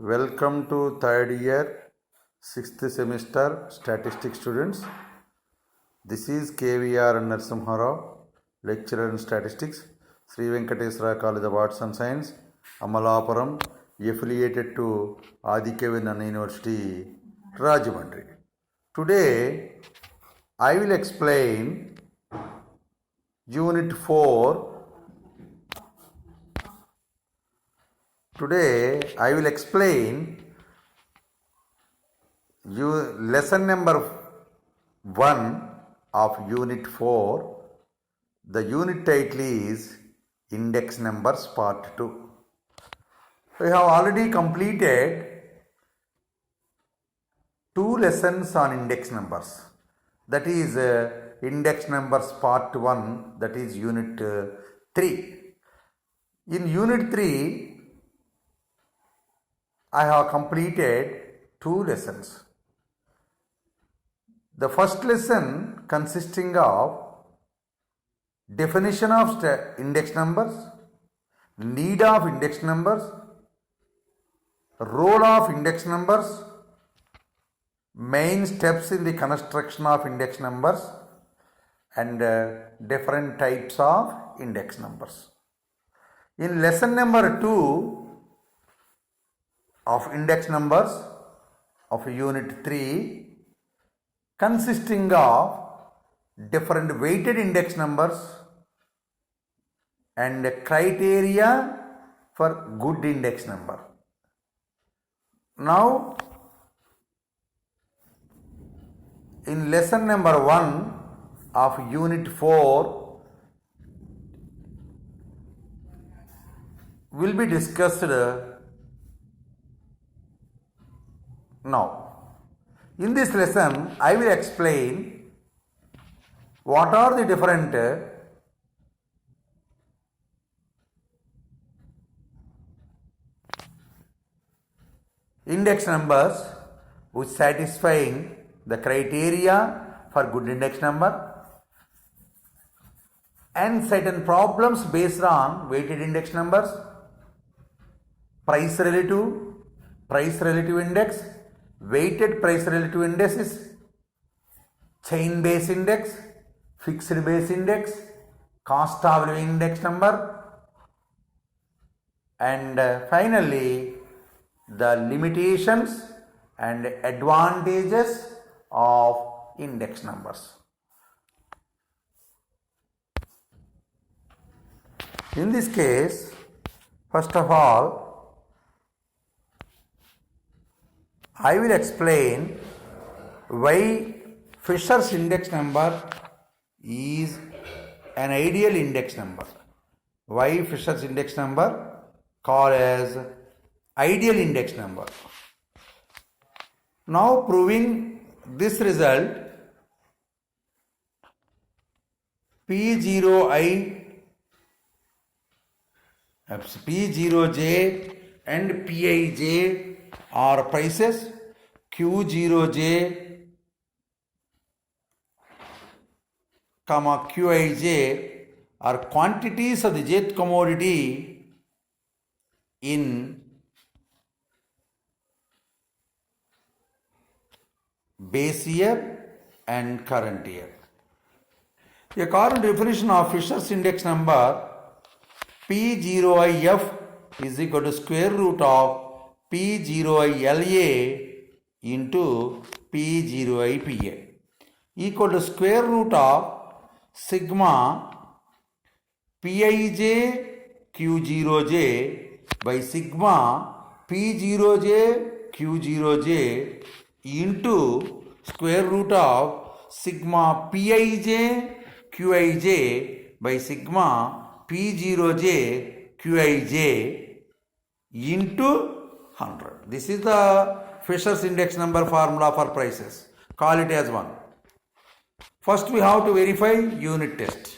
Welcome to third year, sixth semester statistics students. This is KVR Narasimha, lecturer in statistics, Sri Venkateswara College of Arts and Science, Amalapuram, affiliated to Adhikavinana University, Rajahmundry. Today, I will explain Unit 4. Today I will explain lesson number 1 of Unit 4. The unit title is Index Numbers Part 2. We have already completed 2 lessons on index numbers. That is Index Numbers Part 1, that is Unit 3. In Unit 3, I have completed 2 lessons. The first lesson consisting of definition of index numbers, need of index numbers, role of index numbers, main steps in the construction of index numbers, and different types of index numbers. In lesson number 2 of index numbers of Unit 3, consisting of different weighted index numbers and criteria for good index number. Now, in lesson number 1 of Unit 4, will be discussed now. In this lesson, I will explain what are the different index numbers which satisfying the criteria for good index number, and certain problems based on weighted index numbers, price relative index, weighted price relative indices, chain base index, fixed base index, cost of living index number, and finally the limitations and advantages of index numbers. In this case, first of all, I will explain why Fisher's index number is an ideal index number. Why Fisher's index number called as ideal index number. Now proving this result, P0i, P0j and Pij are prices, Q0j, Qij are quantities of the jth commodity in base year and current year. According to definition of Fisher's index number, P0if is equal to square root of P0ILA into P0IPA equal to square root of sigma Pij Q0j by sigma P0j Q0j into square root of sigma Pij Qij by sigma P0j Qij into 100. This is the Fisher's index number formula for prices. Call it as 1. First we have to verify unit test.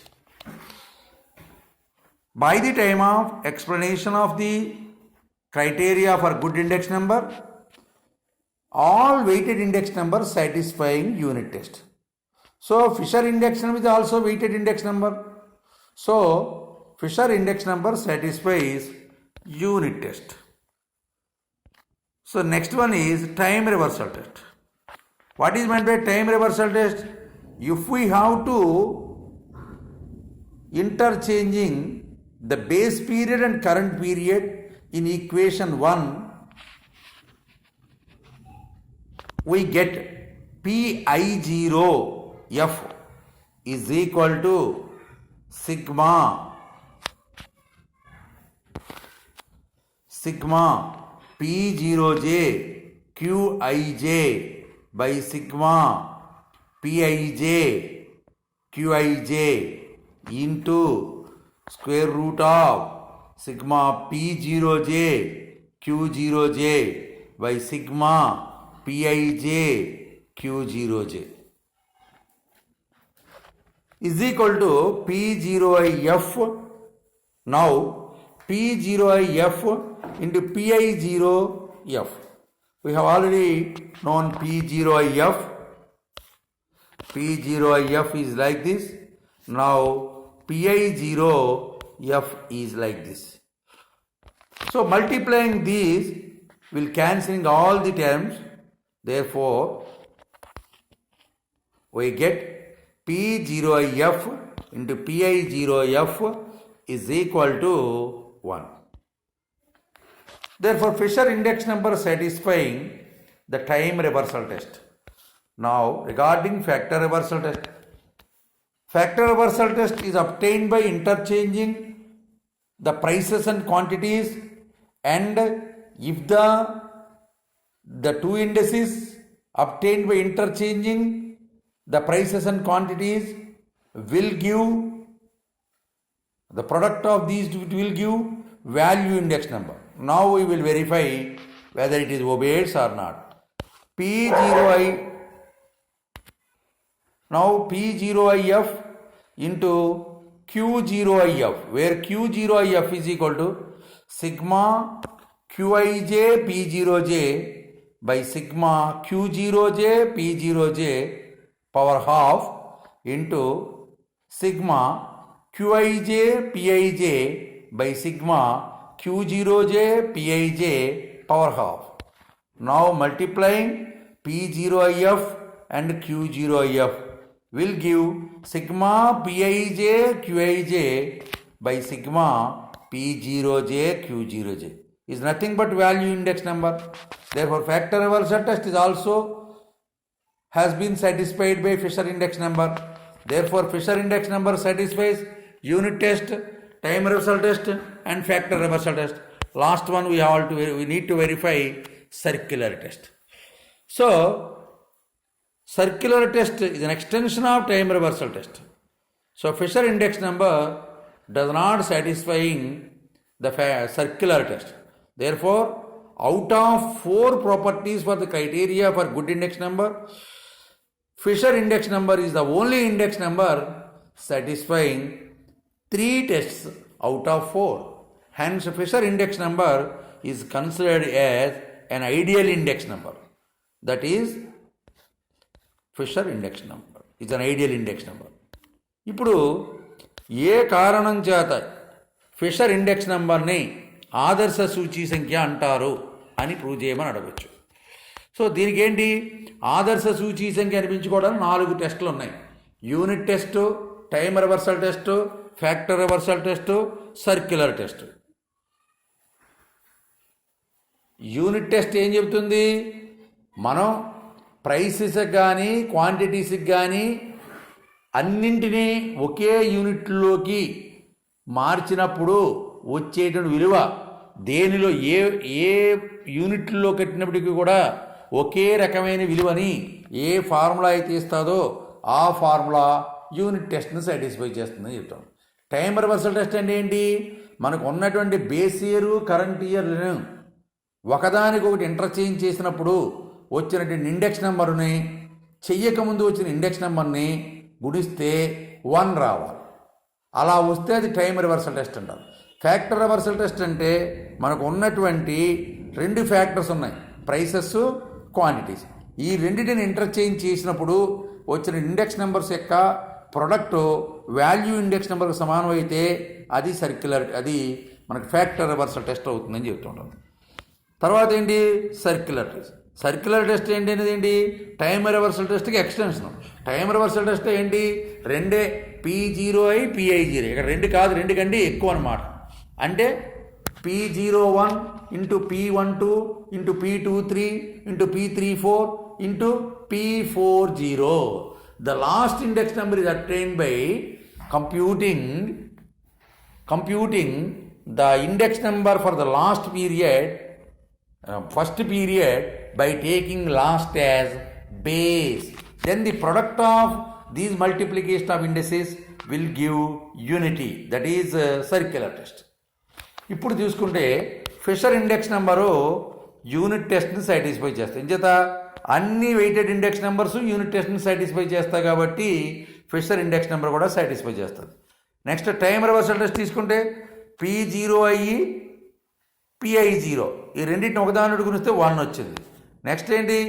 By the time of explanation of the criteria for good index number, all weighted index numbers satisfying unit test. So Fisher index number is also weighted index number. So Fisher index number satisfies unit test. So next one is time reversal test. What is meant by time reversal test? If we have to interchanging the base period and current period in equation 1, we get Pi0 F is equal to sigma P0j Qij by sigma Pij Qij into square root of sigma P0j Q0j by sigma Pij Q0j is equal to P0if. Now P0if into Pi0f. We have already known P0if. P0if is like this. Now Pi0f is like this. So multiplying these will cancelling all the terms. Therefore, we get P0if into Pi0f is equal to 1. Therefore, Fisher index number satisfying the time reversal test. Now, regarding factor reversal test. Factor reversal test is obtained by interchanging the prices and quantities, and if the two indices obtained by interchanging the prices and quantities will give the product of these will give value index number. Now we will verify whether it is obeys or not. P0if into Q0if, where Q0if is equal to sigma Qij P0j by sigma Q0j P0j power half into sigma Qij Pij by sigma Q0j Pij power half. Now multiplying P0if and Q0if will give sigma Pij Qij by sigma P0j Q0j is nothing but value index number. Therefore, factor reversal test is also has been satisfied by Fisher index number. Therefore, Fisher index number satisfies unit test, time reversal test and factor reversal test. Last one we need to verify circular test. So, circular test is an extension of time reversal test. So, Fisher index number does not satisfying the circular test. Therefore, out of 4 properties for the criteria for good index number, Fisher index number is the only index number satisfying 3 tests out of 4. Hence, Fisher index number is considered as an ideal index number. That is, Fisher index number is an ideal index number. ఇప్పుడు ఏ కారణం చేత fissure index నంబర్ని ఆదర్శ సూచీ సంఖ్య అంటారు అని prove చేయమని అడగచ్చు. సో దీనికి ఏంటి, ఆదర్శ సూచీ సంఖ్య అనిపించుకోవడానికి 4 టెస్టులు ఉన్నాయి. Unit test, time reversal test, factor reversal test, circular test. Unit test ఏం చెబుతుంది, మనం ప్రైసెస్కి కానీ క్వాంటిటీస్కి కానీ అన్నింటినీ ఒకే యూనిట్లోకి మార్చినప్పుడు వచ్చేటువంటి విలువ దేనిలో ఏ యూనిట్లో కట్టినప్పటికీ కూడా ఒకే రకమైన విలువని ఏ ఫార్ములా అయితే ఇస్తుందో ఆ ఫార్ములా యూనిట్ టెస్ట్ని సాటిస్ఫై చేస్తుందని చెప్తాం. టైమ్ రివర్సల్ టెస్ట్ అంటే ఏంటి, మనకు ఉన్నటువంటి బేస్ ఇయర్ కరెంట్ ఇయర్లను ఒకదానికొకటి ఇంటర్చేంజ్ చేసినప్పుడు వచ్చినటువంటి ఇండెక్స్ నెంబర్ని చెయ్యకముందు వచ్చిన ఇండెక్స్ నెంబర్ని గుణిస్తే 1 రావాలి. అలా వస్తే అది టైమ్ రివర్సల్ టెస్ట్ అంటారు. ఫ్యాక్టర్ రివర్సల్ టెస్ట్ అంటే మనకు ఉన్నటువంటి 2 ఫ్యాక్టర్స్ ఉన్నాయి, ప్రైసెస్, క్వాంటిటీస్. ఈ రెండింటిని ఇంటర్చేంజ్ చేసినప్పుడు వచ్చిన ఇండెక్స్ నెంబర్స్ యొక్క ప్రొడక్ట్ వాల్యూ ఇండెక్స్ నెంబర్కి సమానం అయితే అది సర్క్యులర్, అది మనకు ఫ్యాక్టర్ రివర్సల్ టెస్ట్ అవుతుందని చెప్తుంటాం. తర్వాత ఏంటి సర్క్యులర్ టెస్ట్. సర్క్యులర్ టెస్ట్ ఏంటి టైమ్ రివర్సల్ టెస్ట్కి ఎక్స్టెన్షన్. టైమ్ రివర్సల్ టెస్ట్ ఏంటి రెండే P0i Pi0. ఇక్కడ రెండు కాదు, రెండు కంటే ఎక్కువ అనమాట. అంటే P01 into P12 into P23 into P34 into P40. The last index number is obtained by computing the index number for the last period, first period, by taking last as base. Then the product of these multiplication of indices will give unity. That is circular test. ఇప్పుడు చూసుకుంటే Fisher index number unit టెస్ట్ని satisfy చేస్తాయి. ఇంచేత అన్ని weighted index numbers unit టెస్ట్ని satisfy చేస్తాయి కాబట్టి Fisher index number కూడా సాటిస్ఫై చేస్తుంది. నెక్స్ట్ టైమ్ రివర్సల్ టెస్ట్ తీసుకుంటే P0i Pi0 ఈ రెండింటిని ఒకదాని గుణిస్తే 1 వచ్చింది. నెక్స్ట్ ఏంటి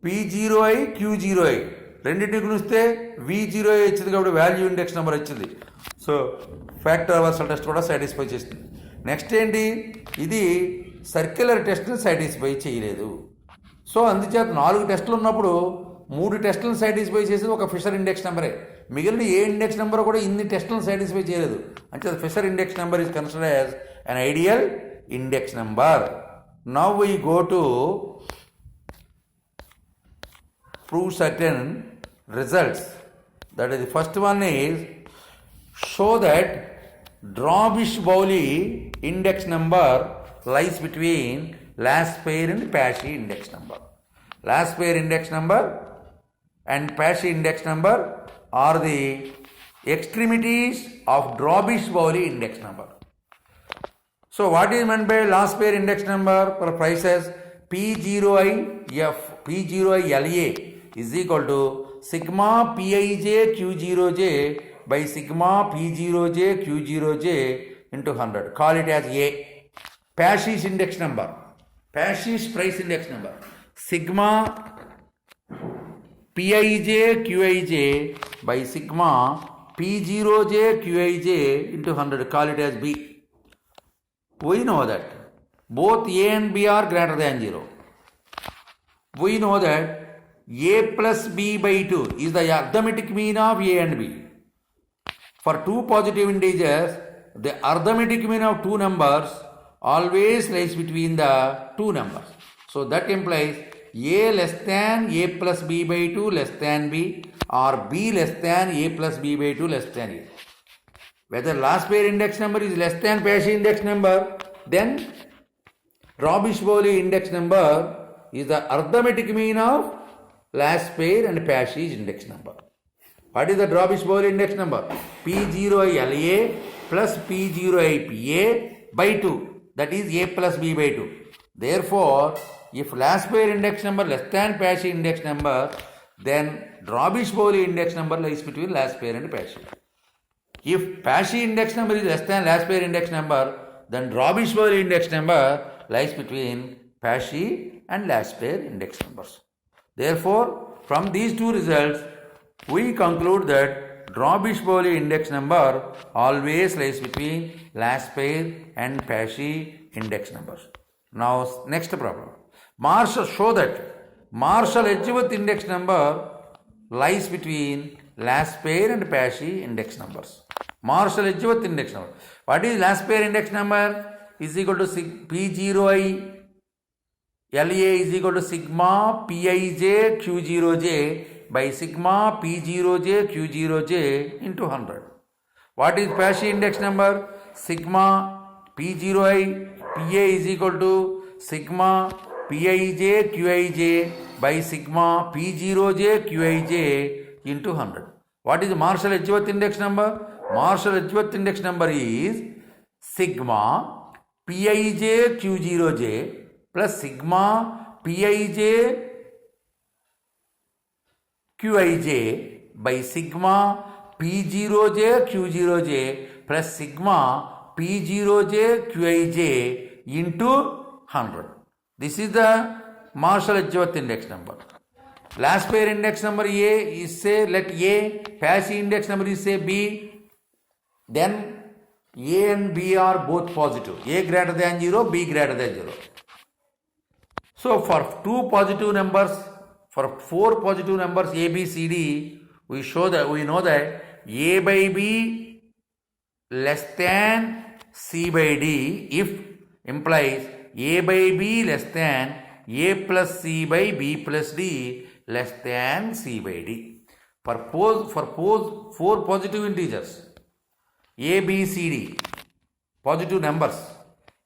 P0i Q0i రెండింటిని గుణిస్తే V0i వచ్చింది కాబట్టి వాల్యూ ఇండెక్స్ నెంబర్ వచ్చింది. సో ఫ్యాక్టర్ రివర్సల్ టెస్ట్ కూడా సాటిస్ఫై చేస్తుంది. నెక్స్ట్ ఏంటి ఇది సర్క్యులర్ టెస్ట్ని సాటిస్ఫై చేయలేదు. సో అందుచేత 4 టెస్టులు ఉన్నప్పుడు 3 టెస్టులను సాటిస్ఫై చేసేది ఒక ఫిషర్ ఇండెక్స్ నెంబరే. మిగిలిన ఏ ఇండెక్స్ నెంబర్ కూడా ఇన్ని టెస్టులను సాటిస్ఫై చేయలేదు. అంటే Fisher index number is considered as an ideal index number. Now we go to prove certain results. That is, the first one is show that Drawbish-Bowley index number lies between last pair and Pashi index number. Last pair index number and Pashi index number are the extremities of Drawbish-Bowley index number. So what is meant by last pair index number? For prices P0i LA is equal to sigma Pij Q0j by sigma P0j Q0j into 100. Call it as A. Pashi's index number, Pashi's price index number, sigma Pij Qij by sigma P0j Qij into 100. Call it as B. We know that both A and B are greater than 0. We know that A plus B by 2 is the arithmetic mean of A and B. For two positive integers, the arithmetic mean of two numbers always lies between the two numbers. So that implies A less than A plus B by 2 less than B, or B less than A plus B by 2 less than A. Whether last pair index number is less than Pashi index number, then Drawbish-Bowley index number is the arithmetic mean of last pair and Pashi's index number. What is the Drawbish-Bowley index number? P0i LA plus P0i PA by 2. That is A plus B by 2. Therefore, if last pair index number less than Pashi index number, then Drawbish-Bowley index number lies between last pair and Pashi. If Pashi index number is less than last pair index number, then Drawbish-Bowley index number lies between Pashi and last pair index numbers. Therefore, from these two results, we conclude that Drawbish-Bowley index number always lies between last pair and Pashi index numbers. Now, next problem. Show that Marshall-Edgeworth index number lies between last pair and Pashi index numbers. Marshall-Edgeworth index number. What is last pair index number? Is equal to P0i LA is equal to sigma Pij Q0j by sigma P0j Q0j into 100. What is Pashi index number? Sigma P0i PA is equal to sigma Pij Qij by sigma P0j Qij into 100. What is Marshall-Edgeworth index number? Marshall-Edgeworth index number is sigma Pij Q0j plus sigma Pij Qij by sigma P0j Q0j plus sigma P0j Qij into 100. This is the Marshall-Edgeworth index number. Last pair index number A is say let A, Pashi index number is say B, then A and B are both positive. A greater than 0, B greater than 0. So for two positive numbers, for four positive numbers A, B, C, D, we know that A by B less than C by D if implies A by B less than A plus C by B plus D less than C by D. For four positive integers A, B, C, D, positive numbers,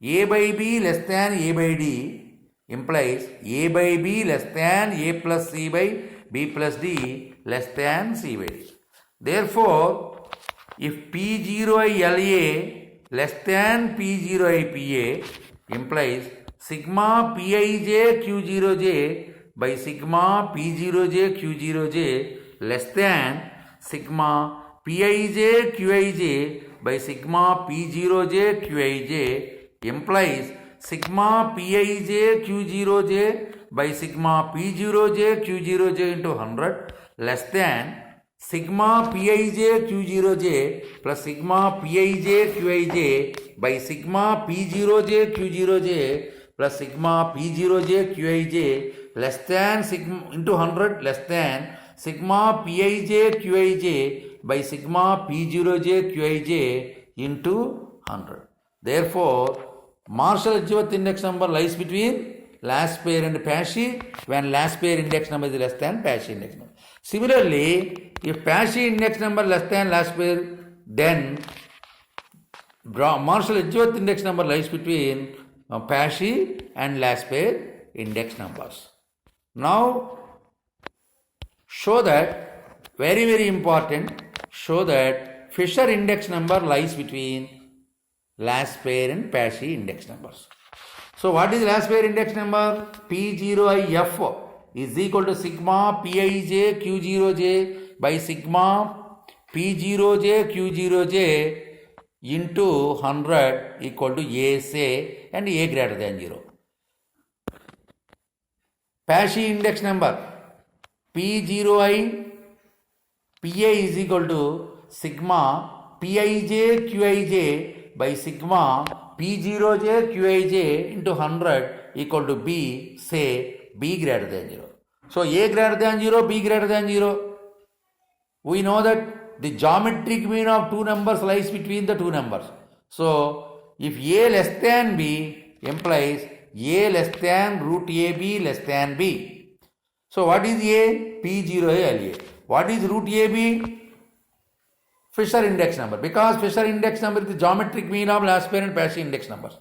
A by B less than A by D implies A by B less than A plus C by B plus D less than C by D. Therefore, if P0I LA less than P0I PA implies sigma Pij Q0J by sigma P0J Q0J less than sigma Pij Qij by sigma P0J Qij implies sigma Pij Q0J by sigma P0J Q0J into 100 less than sigma Pij Q0J plus sigma Pij Qij by sigma P0J Q0J plus sigma P0J Qij less than sigma into 100 less than sigma Pij Qij by sigma P0J Qij into 100. Therefore, Marshall-Edgeworth index number lies between last pair and Paschen when last pair index number is less than Paschen index number. Similarly, if Paschen index number less than last pair, then Marshall-Edgeworth index number lies between Paschen and last pair index numbers. Now, show that, very important, show that Fisher index number lies between last pair and Paschen index numbers. So what is last pair index number? P0IF is equal to sigma Pij Q0J by sigma P0J Q0J into 100 equal to A say and A greater than 0. Paschen index number P0I PA is equal to sigma Pij Qij by sigma P0J Qij into 100 equal to B, say B greater than 0. So A greater than 0, B greater than 0. We know that the geometric mean of two numbers lies between the two numbers. So if A less than B implies A less than root AB less than B. So what is A? P0 LA. What is root AB? Fisher index number, because Fisher index number is the geometric mean of last pair and Paschen index numbers.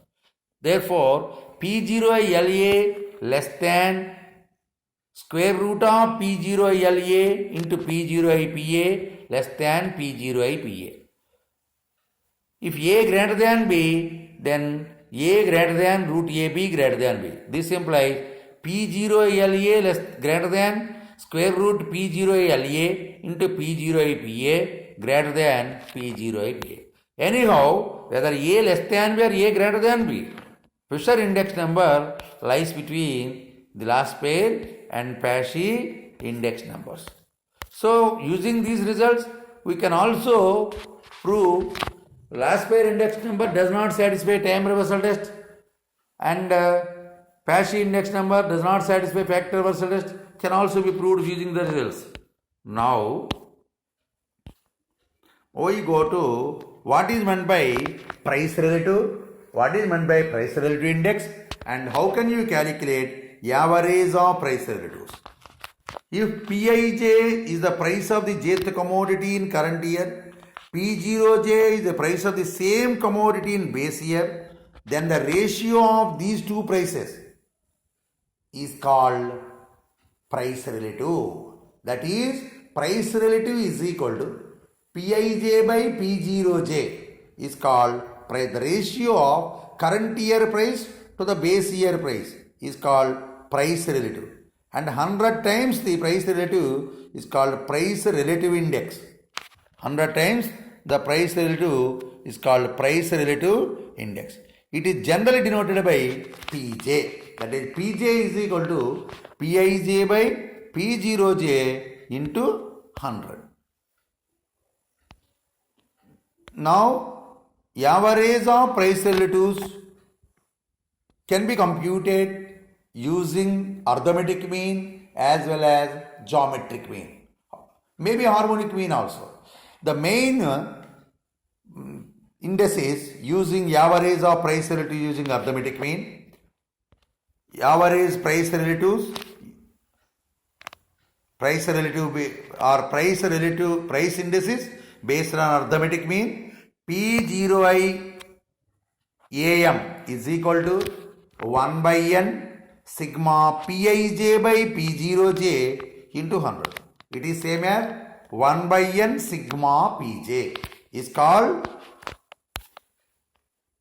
Therefore, P0I LA less than square root of P0I LA into P0I PA less than P0I PA. If A greater than B, then A greater than root AB greater than B. This implies P0I LA less greater than square root P0I LA into P0I PA greater than P0I PA. Anyhow, whether A less than B or A greater than B, Fisher index number lies between the last pair and Paschen index numbers. So, using these results, we can also prove last pair index number does not satisfy time reversal test and Paschen index number does not satisfy factor reversal test can also be proved using the results. Now, we go to what is meant by price relative, what is meant by price relative index, and how can you calculate average of price relatives. If Pij is the price of the jth commodity in current year, P0j is the price of the same commodity in base year, then the ratio of these two prices is called price relative. That is, price relative is equal to Pij by P0j is called price. The ratio of current year price to the base year price is called price relative. And 100 times the price relative is called price relative index. 100 times the price relative is called price relative index. It is generally denoted by Pj. That is, Pj is equal to Pij by P0j into 100. Now, average of price relatives can be computed using arithmetic mean as well as geometric mean. Maybe harmonic mean also. The main indices using average of price relative using arithmetic mean, average price relatives, price relative price indices based on arithmetic mean. P0i AM is equal to 1 by n sigma Pij by P0j into 100. It is same as 1 by n sigma Pj is called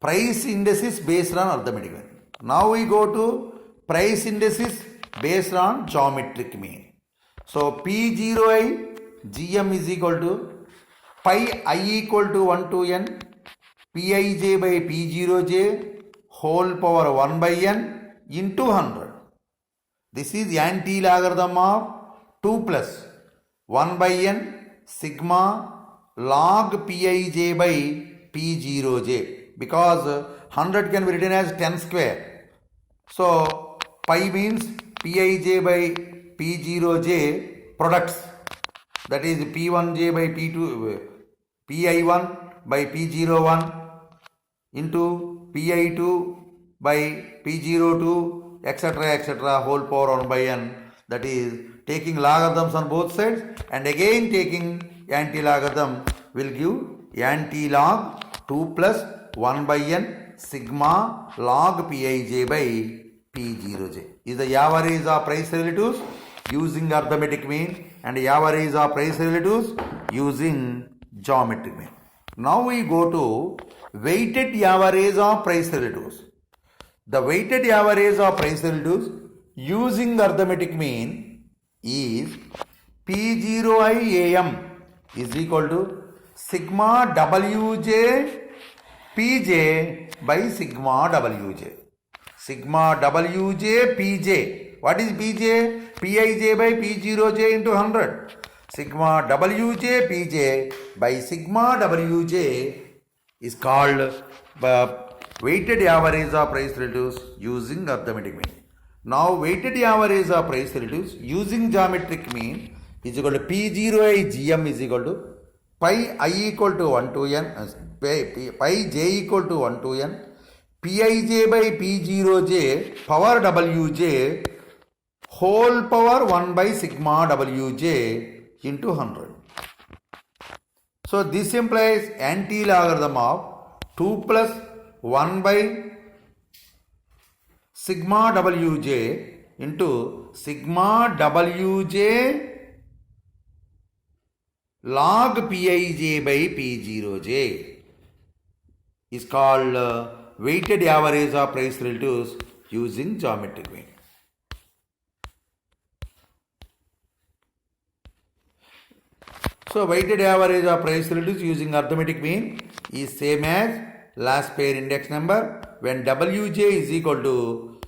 price indices based on arithmetic mean. Now we go to price indices based on geometric mean. So P0i GM is equal to pi I equal to 1 to n Pij by P0j whole power 1 by n into 100. This is anti-logarithm of 2 plus 1 by n sigma log Pij by P0j, because 100 can be written as 10 square. So pi means Pij by P0j products, that is P1j by P2, Pi1 by P01 into Pi2 by P02, etc. whole power 1 by n. That is taking logarithms on both sides and again taking anti-logarithm will give anti-log 2 plus 1 by n sigma log Pij by P0j is the average of price relatives using arithmetic mean and average of price relatives using geometric mean. Now we go to weighted average of price relatives. The weighted average of price relatives using arithmetic mean is P0i AM is equal to sigma Wj Pj by sigma Wj. Sigma Wj Pj. What is Pj? Pij by P0j into 100. Sigma Wj Pj by sigma Wj is called weighted average of price relatives using arithmetic mean. Now weighted average of price relatives using geometric mean is equal to P0i GM is equal to pi I equal to 1 to n, pi j equal to 1 to n, Pij by P0j power Wj whole power 1 by sigma Wj into 100. So this implies anti-logarithm of 2 plus 1 by sigma Wj into sigma Wj log Pij by P0j is called weighted average of price relatives using geometric mean. So weighted average of price relatives using arithmetic mean is same as last pair index number when Wj is equal to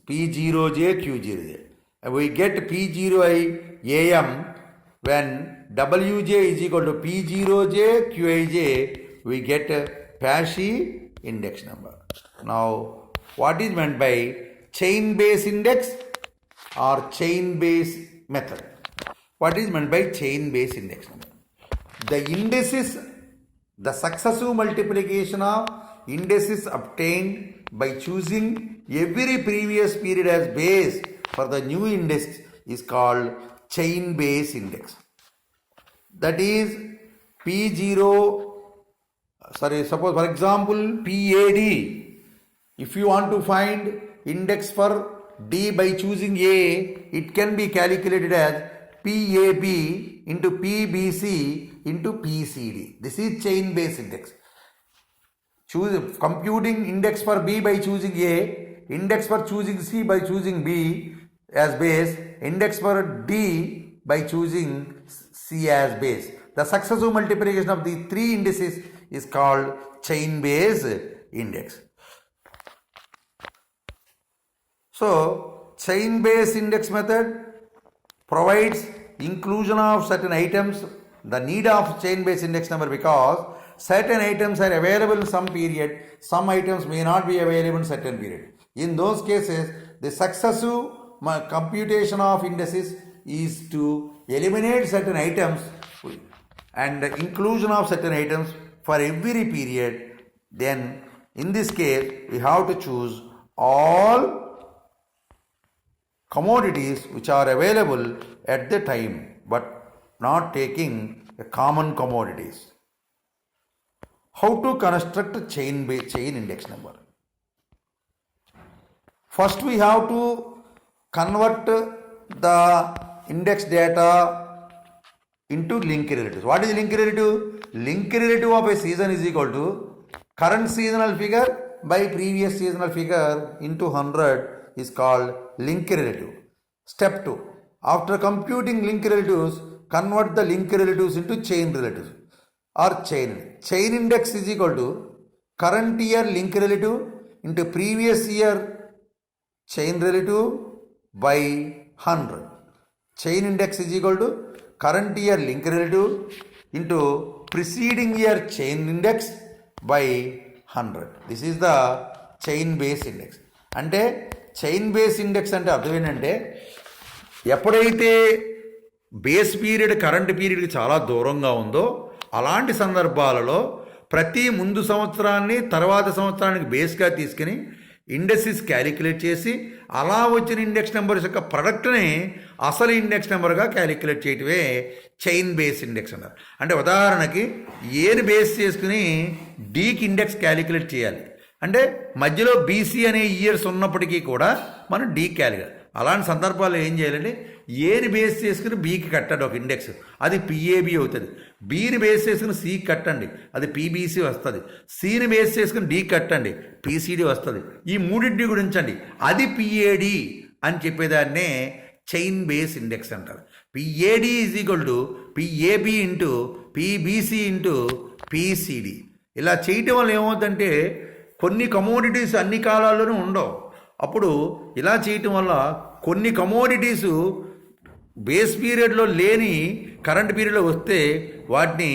P0j Q0j. And we get P0i AM when Wj is equal to P0j Qij, we get Pashi index number. Now what is meant by chain base index or chain base method? What is meant by chain base index number? The indices, the successive multiplication of indices obtained by choosing every previous period as base for the new index is called chain base index. That is suppose for example PAD. If you want to find index for D by choosing A, it can be calculated as PAB into PBC into PCD. This is chain base index. Computing index for B by choosing A, index for choosing C by choosing B as base, index for D by choosing C as base. The successive multiplication of the three indices is called chain base index. So chain base index method provides inclusion of certain items, the need of chain base index number, because certain items are available in some period, some items may not be available in certain period. In those cases, the successive computation of indices is to eliminate certain items and the inclusion of certain items for every period. Then in this case, we have to choose all commodities which are available at the time, but not taking the common commodities. How to construct chain index number? First, we have to convert the index data into linked relatives. What is linked relative? Linked relative of a season is equal to current seasonal figure by previous seasonal figure into 100 is called linked relative. Step 2. After computing linked relatives, convert the linked relatives into chain relatives or chain. Chain index is equal to current year linked relative into previous year chain relative by 100. Chain index is equal to current year linked relative into preceding year chain index by 100. This is the chain base index. అంటే chain base index అంటే అర్థం ఏంటంటే ఎప్పుడైతే base period current పీరియడ్కి చాలా దూరంగా ఉందో అలాంటి సందర్భాలలో ప్రతి ముందు సంవత్సరాన్ని తర్వాత సంవత్సరానికి బేస్గా తీసుకుని ఇండెక్సెస్ క్యాలిక్యులేట్ చేసి అలా వచ్చిన ఇండెక్స్ నెంబర్స్ యొక్క ప్రొడక్ట్ని అసలు ఇండెక్స్ నెంబర్గా క్యాలిక్యులేట్ చేయటమే చైన్ బేస్ ఇండెక్స్ అన్నారు. అంటే ఉదాహరణకి ఏని బేస్ చేసుకుని డీకి ఇండెక్స్ క్యాలిక్యులేట్ చేయాలి అంటే మధ్యలో బీసీ అనే ఇయర్స్ ఉన్నప్పటికీ కూడా మనం డీ క్యాలిక్యులేట్. అలాంటి సందర్భాల్లో ఏం చేయాలంటే ఏని బేస్ చేసుకుని బీకి కట్టండి ఒక ఇండెక్స్, అది పిఏబి అవుతుంది. బీని బేస్ చేసుకుని సికి కట్టండి, అది పీబీసీ వస్తుంది. సిని బేస్ చేసుకుని డీ కట్టండి, పీసీడీ వస్తుంది. ఈ మూడింటిని గురించండి, అది పిఏడి అని చెప్పేదాన్నే చైన్ బేస్ ఇండెక్స్ అంటారు. PAD is equal to PAB into PBC into PCD. ఇలా చేయటం వల్ల ఏమవుతుందంటే కొన్ని కమోడిటీస్ అన్ని కాలాల్లోనూ ఉండవు. అప్పుడు ఇలా చేయటం వల్ల కొన్ని కమోడిటీసు బేస్ పీరియడ్లో లేని కరెంట్ పీరియడ్లో వస్తే వాటిని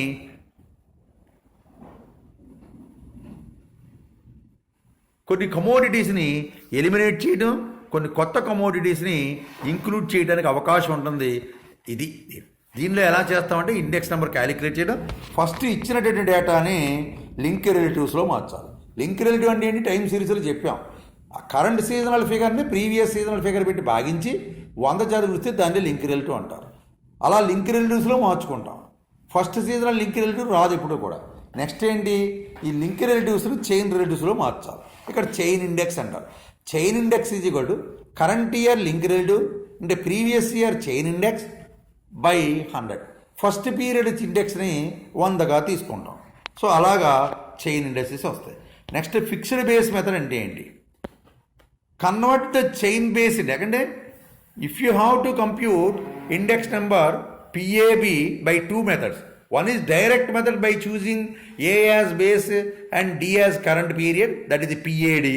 కొన్ని కమోడిటీస్ని ఎలిమినేట్ చేయడం, కొన్ని కొత్త కమోడిటీస్ని ఇంక్లూడ్ చేయడానికి అవకాశం ఉంటుంది. ఇది దీనిలో ఎలా చేస్తామంటే ఇండెక్స్ నెంబర్ క్యాలిక్యులేట్ చేయడం, ఫస్ట్ ఇచ్చినటువంటి డేటాని లింక్ రిలేటివ్స్లో మార్చాలి. లింక్ రిలేటివ్ అంటే ఏంటి? టైం సిరీస్లో చెప్పాం. కరెంట్ సీజనల్ ఫిగర్ని ప్రీవియస్ సీజనల్ ఫిగర్ పెట్టి భాగించి 100 చదివిస్తే దాన్ని లింక్ రిలేటివ్ అంటారు. అలా లింక్ రిలేటివ్స్లో మార్చుకుంటాం. ఫస్ట్ సీజనల్ లింక్ రిలేటివ్ రాదు ఎప్పుడు కూడా. నెక్స్ట్ ఏంటి? ఈ లింక్ రిలేటివ్స్ని చైన్ రిలేటివ్స్లో మార్చాలి. ఇక్కడ చైన్ ఇండెక్స్ అంటారు. Chain index is equal to current year link relative అంటే previous year chain index by 100. First period ఇండెక్స్ని 100గా తీసుకుంటాం. సో అలాగా చైన్ ఇండెక్సెస్ వస్తాయి. నెక్స్ట్ ఫిక్స్డ్ బేస్ మెథడ్ అంటే ఏంటి? Convert the chain base index అంటే if you have to compute index number PAB by 2 methods. One is direct method by choosing A as base and D as current period, that is the PAD.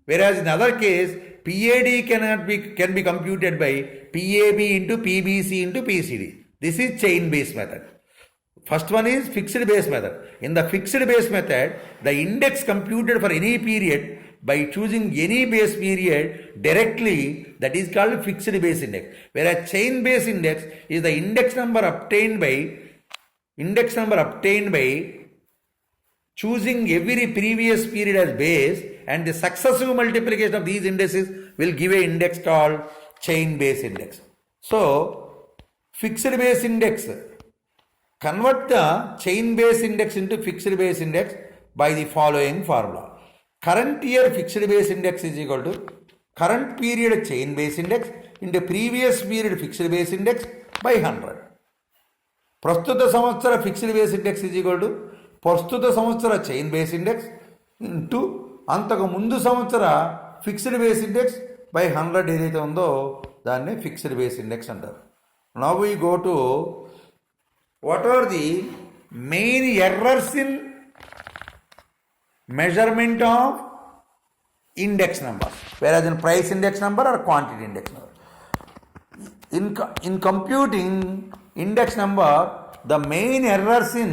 Whereas in other case, PAD can be computed by PAB into PBC into PCD. This is chain base method. First one is fixed base method. In the fixed base method, the index computed for any period by choosing any base period directly, that is called fixed base index. Whereas chain base index is the index number obtained by choosing every previous period as base, and the successive multiplication of these indices will give a index called chain base index. So, fixed base index, convert the chain base index into fixed base index by the following formula. Current year fixed base index is equal to current period chain base index into previous period fixed base index by 100. ప్రస్తుత సంవత్సర fixed base index is equal to ప్రస్తుత సంవత్సర chain base index into అంతకు ముందు సంవత్సర fixed base index by 100 ఏదైతే ఉందో దాన్ని ఫిక్స్డ్ బేస్ ఇండెక్స్ అంటారు. Now we go to what are the main errors in measurement of index number, whereas in price index number or quantity index number. In computing index number, the main errors in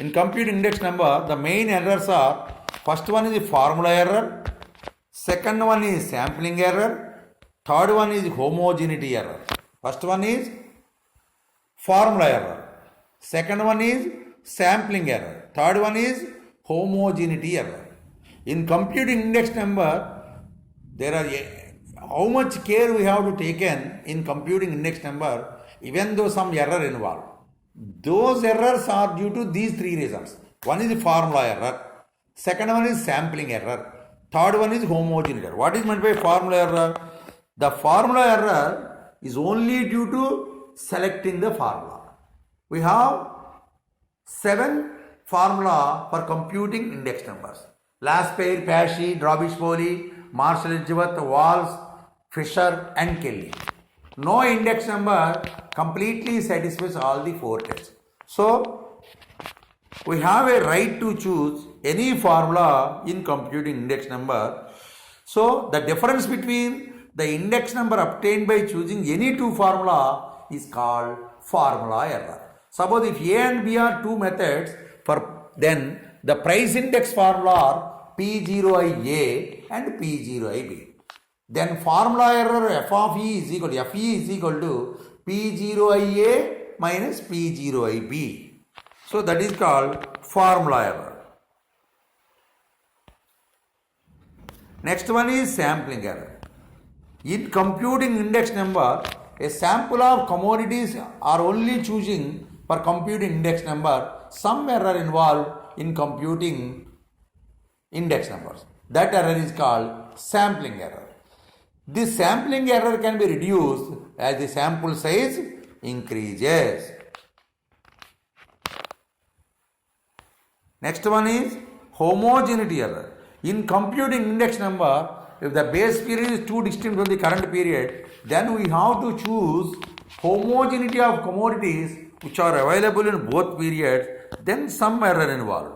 In computing index number, the main errors are, first one is the formula error, second one is sampling error, third one is homogeneity error. First one is formula error, second one is sampling error, third one is homogeneity error. In computing index number, there are how much care we have to taken in computing index number, even though some error involved. Those errors are due to these three reasons. One is the formula error, second one is sampling error, third one is homogeneity error. What is meant by formula error? The formula error is only due to selecting the formula. We have 7 formula for computing index numbers. Laspeyres, Pashi, Drawbridge-Foley, Marshall Edgeworth, Walsh, Fisher and Kelly. No index number completely satisfies all the 4 tests. So, we have a right to choose any formula in computing index number. So, the difference between the index number obtained by choosing any 2 formula is called formula error. Suppose if A and B are 2 methods, then the price index formula are P0IA and P0IB. Then formula error F of E is equal to P0IA minus P0IB. So that is called formula error. Next one is sampling error. In computing index number, a sample of commodities are only choosing for computing index number. Some error involved in computing index numbers. That error is called sampling error. This sampling error can be reduced as the sample size increases. Next one is homogeneity error. In computing index number, if the base period is too distinct from the current period, then we have to choose homogeneity of commodities which are available in both periods, then some error involved.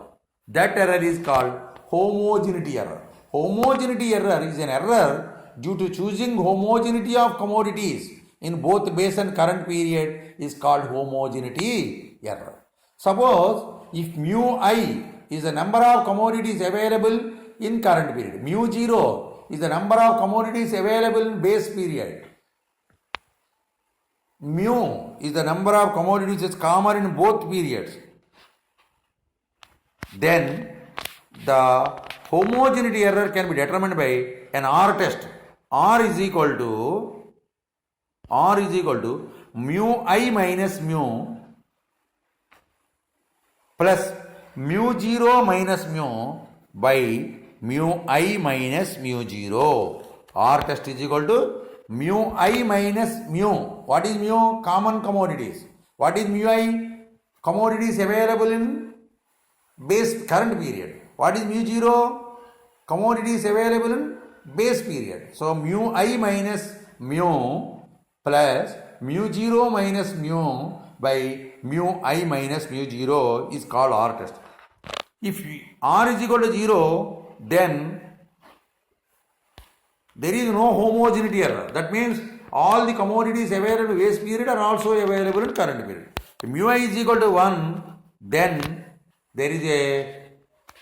That error is called homogeneity error. Homogeneity error is an error due to choosing homogeneity of commodities in both base and current period is called homogeneity error. Suppose if mu I is the number of commodities available in current period, mu 0 is the number of commodities available in base period, mu is the number of commodities is common in both periods, then the homogeneity error can be determined by an R test. R is equal to mu I minus mu plus mu 0 minus mu by mu I minus mu 0. R test is equal to mu I minus mu. What is mu? Common commodities. What is mu I? Commodities available in base current period. What is mu 0? Commodities available in base period. So mu I minus mu plus mu 0 minus mu by mu I minus mu 0 is called R test. If R is equal to 0, then there is no homogeneity error. That means all the commodities available in base period are also available in current period. If mu I is equal to 1, then there is a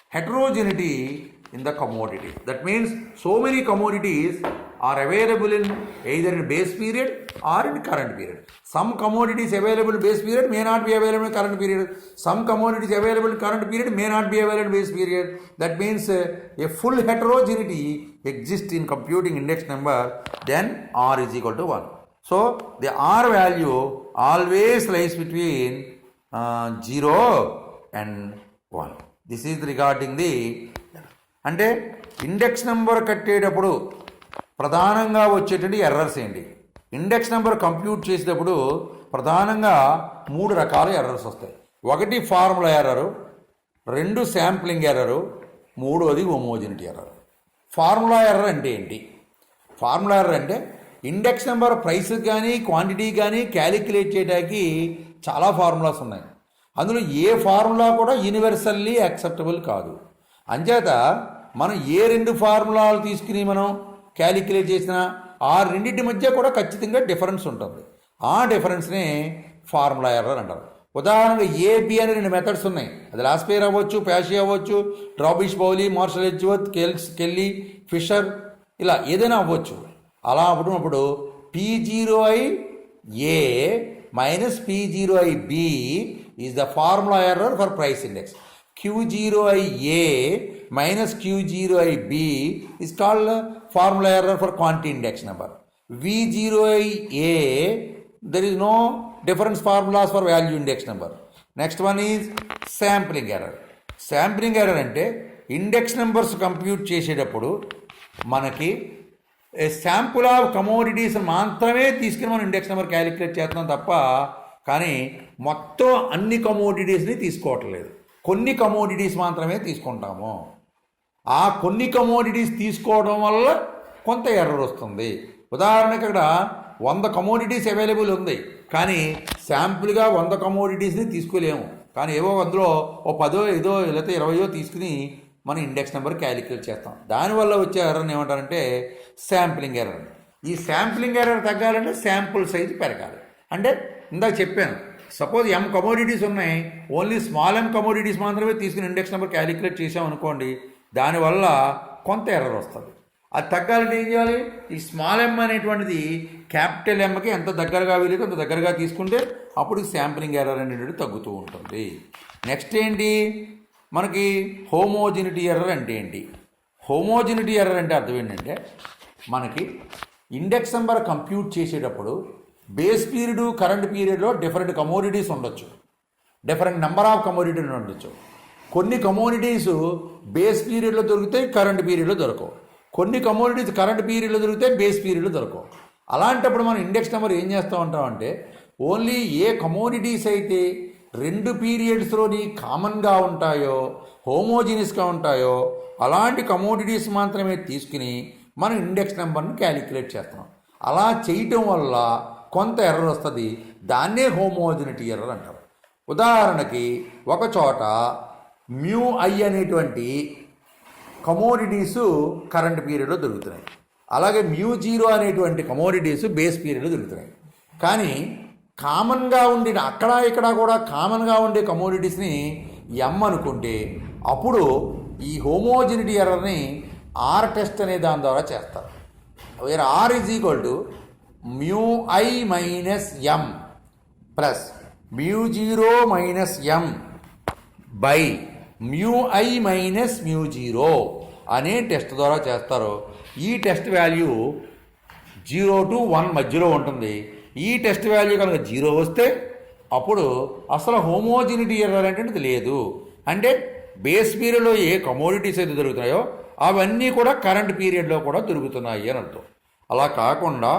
heterogeneity in the commodity. That means so many commodities are available in either in base period or in current period. Some commodities available in base period may not be available in current period. Some commodities available in current period may not be available in base period. That means a full heterogeneity exists in computing index number, then R is equal to 1. So the R value always lies between 0 and 1. This is regarding the అంటే index number కట్టేటప్పుడు ప్రధానంగా వచ్చేటువంటి errors ఏంటి? Index number compute చేసేటప్పుడు ప్రధానంగా 3 రకాల errors వస్తాయి. ఒకటి ఫార్ములా ఎర్రరు, 2 శాంప్లింగ్ ఎర్రరు, 3వది హోమోజెనిటీ ఎర్రర్. ఫార్ములా ఎర్రర్ అంటే ఏంటి? ఫార్ములా ఎర్రర్ అంటే ఇండెక్స్ నెంబర్ ప్రైస్ కానీ క్వాంటిటీ కానీ క్యాలిక్యులేట్ చేయడానికి చాలా ఫార్ములాస్ ఉన్నాయి. అందులో ఏ ఫార్ములా కూడా యూనివర్సల్లీ యాక్సెప్టబుల్ కాదు. అంచేత మనం ఏ 2 ఫార్ములాలు తీసుకుని మనం క్యాలిక్యులేట్ చేసినా ఆ రెండింటి మధ్య కూడా ఖచ్చితంగా డిఫరెన్స్ ఉంటుంది. ఆ డిఫరెన్స్నే ఫార్ములా ఎర్రర్ అంటారు. ఉదాహరణగా ఏబి అనే 2 మెథడ్స్ ఉన్నాయి. అది లాస్పేర్ అవ్వచ్చు, ప్యాషీ అవ్వచ్చు, డ్రాబిష్ బౌలీ, మార్షల్ ఎడ్జ్వర్త్, కెల్లీ, ఫిషర్, ఇలా ఏదైనా అవ్వచ్చు. అలా అప్పుడు P0i A minus P0i B is the formula error for price index. Q0i A minus Q0i B is called formula error for quantity index number. V0i A, there is no difference formulas for value index number. Next one is sampling error. Sampling error అంటే index numbers compute చేసేటప్పుడు మనకి sample of commodities మాత్రమే తీసుకుని మనం index number calculate చేస్తున్నాం తప్ప కానీ మొత్తం అన్ని కమోడిటీస్ని తీసుకోవట్లేదు. కొన్ని కమోడిటీస్ మాత్రమే తీసుకుంటాము. ఆ కొన్ని కమోడిటీస్ తీసుకోవడం వల్ల కొంత ఎర్రర్ వస్తుంది. ఉదాహరణకి ఇక్కడ 100 కమోడిటీస్ అవైలబుల్ ఉంది, కానీ శాంపుల్గా 100 కమోడిటీస్ని తీసుకోలేము. కానీ ఏవో అందులో ఓ 10 ఏదో లేకపోతే 20 తీసుకుని మనం ఇండెక్స్ నెంబర్ క్యాలిక్యులేట్ చేస్తాం. దానివల్ల వచ్చే ఎర్రర్ని ఏమంటారంటే శాంప్లింగ్ ఎర్రర్. ఈ శాంప్లింగ్ ఎర్రర్ తగ్గాలంటే శాంపుల్ సైజు పెరగాలి. అంటే ఇందాక చెప్పాను, సపోజ్ M కమోడిటీస్ ఉన్నాయి, ఓన్లీ స్మాల్ M కమోడిటీస్ మాత్రమే తీసుకుని ఇండెక్స్ నెంబర్ క్యాలిక్యులేట్ చేసామనుకోండి, దానివల్ల కొంత ఎర్రర్ వస్తుంది. అది తగ్గాలంటే ఏం చేయాలి? ఈ స్మాల్ M అనేటువంటిది క్యాపిటల్ Mకి ఎంత దగ్గరగా వీలైతే అంత దగ్గరగా తీసుకుంటే అప్పుడు శాంప్లింగ్ ఎర్రర్ అనేటువంటి తగ్గుతూ ఉంటుంది. నెక్స్ట్ ఏంటి, మనకి హోమోజినిటీ ఎర్రర్ అంటే ఏంటి? హోమోజినిటీ ఎర్రర్ అంటే అర్థం ఏంటంటే మనకి ఇండెక్స్ నెంబర్ కంప్యూట్ చేసేటప్పుడు బేస్ పీరియడ్ కరెంట్ పీరియడ్లో డిఫరెంట్ కమోడిటీస్ ఉండొచ్చు, డిఫరెంట్ నెంబర్ ఆఫ్ కమోడిటీస్ ఉండొచ్చు. కొన్ని కమోడిటీస్ బేస్ పీరియడ్లో దొరుకుతాయి, కరెంట్ పీరియడ్లో దొరకవు. కొన్ని కమోడిటీస్ కరెంట్ పీరియడ్లో దొరుకుతాయి, బేస్ పీరియడ్లో దొరకవు. అలాంటప్పుడు మనం ఇండెక్స్ నెంబర్ ఏం చేస్తూ ఉంటామంటే ఓన్లీ ఏ కమోడిటీస్ అయితే 2 పీరియడ్స్లోని కామన్గా ఉంటాయో, హోమోజినియస్గా ఉంటాయో అలాంటి కమోడిటీస్ మాత్రమే తీసుకుని మనం ఇండెక్స్ నెంబర్ని క్యాలిక్యులేట్ చేస్తున్నాం. అలా చేయటం వల్ల కొంత ఎర్రర్ వస్తుంది. దాన్నే హోమోజినిటీ ఎర్రర్ అంటారు. ఉదాహరణకి ఒక చోట μi అనేటువంటి కమోడిటీసు కరెంట్ పీరియడ్లో దొరుకుతున్నాయి, అలాగే μ0 అనేటువంటి కమోడిటీసు బేస్ పీరియడ్లో దొరుకుతున్నాయి. కానీ కామన్గా ఉండే అక్కడ ఇక్కడ కూడా కామన్గా ఉండే కమోడిటీస్ని M అనుకుంటే అప్పుడు ఈ హోమోజినిటీ ఎర్రర్ని R టెస్ట్ అనే దాని ద్వారా చేస్తారు. వేరే R is equal to μi minus M plus μ0 minus M by μi minus μ0 అనే టెస్ట్ ద్వారా చేస్తారు. ఈ టెస్ట్ వాల్యూ 0 to 1 మధ్యలో ఉంటుంది. ఈ టెస్ట్ వాల్యూ కనుక 0 వస్తే అప్పుడు అసలు హోమోజినిటీ ఎర్రర్ అంటే లేదు. అంటే బేస్ పీరియడ్లో ఏ కమోడిటీస్ అయితే దొరుకుతున్నాయో అవన్నీ కూడా కరెంట్ పీరియడ్లో కూడా దొరుకుతున్నాయి అని అర్థం. అలా కాకుండా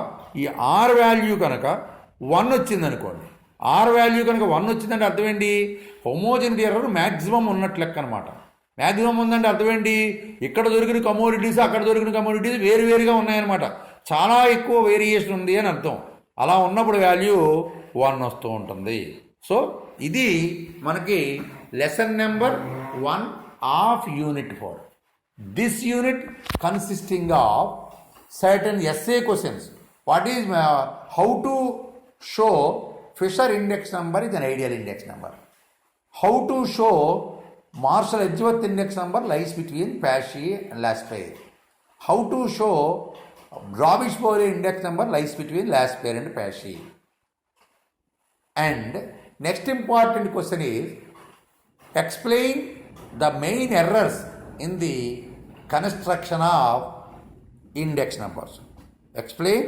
ఈ R వాల్యూ కనుక 1 వచ్చిందనుకోండి, R వాల్యూ కనుక 1 వచ్చిందంటే అర్థం ఏంటి? హోమోజినిటీ ఎర్రర్ మ్యాక్సిమం ఉన్నట్లు లెక్క అనమాట. మ్యాక్సిమం ఉందంటే అర్థం ఏంటి? ఇక్కడ దొరికిన కమోడిటీస్ అక్కడ దొరికిన కమోడిటీస్ వేరువేరుగా ఉన్నాయన్నమాట, చాలా ఎక్కువ వేరియేషన్ ఉంది అని అర్థం. అలా ఉన్నప్పుడు వాల్యూ 1 వస్తూ ఉంటుంది. సో ఇది మనకి lesson number 1 of unit 4. This unit consisting of certain essay questions. What is how to show Fisher index number is an ideal index number. How to show Marshall Edgeworth index number lies between Paasche and Laspeyres. How to show Drawbish-Bowley index number lies between Laspeyres and Paasche. And next important question is explain the main errors in the construction of index numbers. Explain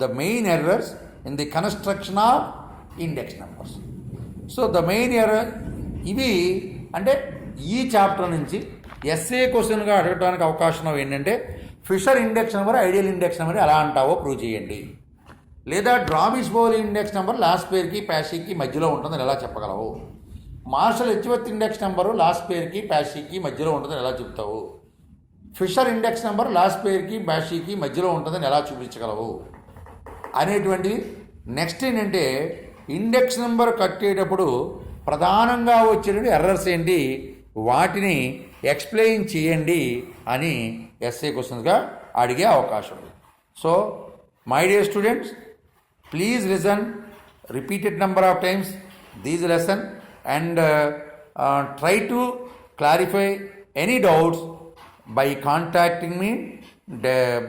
the main errors in the construction of index numbers. So the main error ఇవి అంటే ఈ chapter నుంచి SA క్వశ్చన్గా అడగడానికి అవకాశం ఏంటంటే Fisher index number ideal index number ఎలా అంటావో prove చేయండి, లేదా డ్రాబిష్-బౌలీ ఇండెక్స్ నెంబర్ లాస్పేర్కి ప్యాషీకి మధ్యలో ఉంటుందని ఎలా చెప్పగలవు, మార్షల్ ఎడ్జ్వర్త్ ఇండెక్స్ నెంబరు లాస్పేర్కి ప్యాషీకి మధ్యలో ఉంటుందని ఎలా చెప్తావు, ఫిషర్ ఇండెక్స్ నెంబర్ లాస్పేర్కి ప్యాషీకి మధ్యలో ఉంటుందని ఎలా చూపించగలవు అనేటువంటివి. నెక్స్ట్ ఏంటంటే ఇండెక్స్ నెంబర్ కట్టేటప్పుడు ప్రధానంగా వచ్చేటువంటి ఎర్రర్స్ ఏంటి, వాటిని ఎక్స్ప్లెయిన్ చేయండి అని ఎస్ఏ క్వశ్చన్స్గా అడిగే అవకాశం ఉంది. So my dear students, please listen repeated number of times this lesson and try to clarify any doubts by contacting me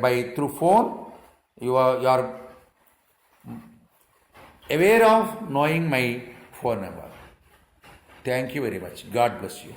by through phone. You are aware of knowing my phone number. Thank you very much. God bless you.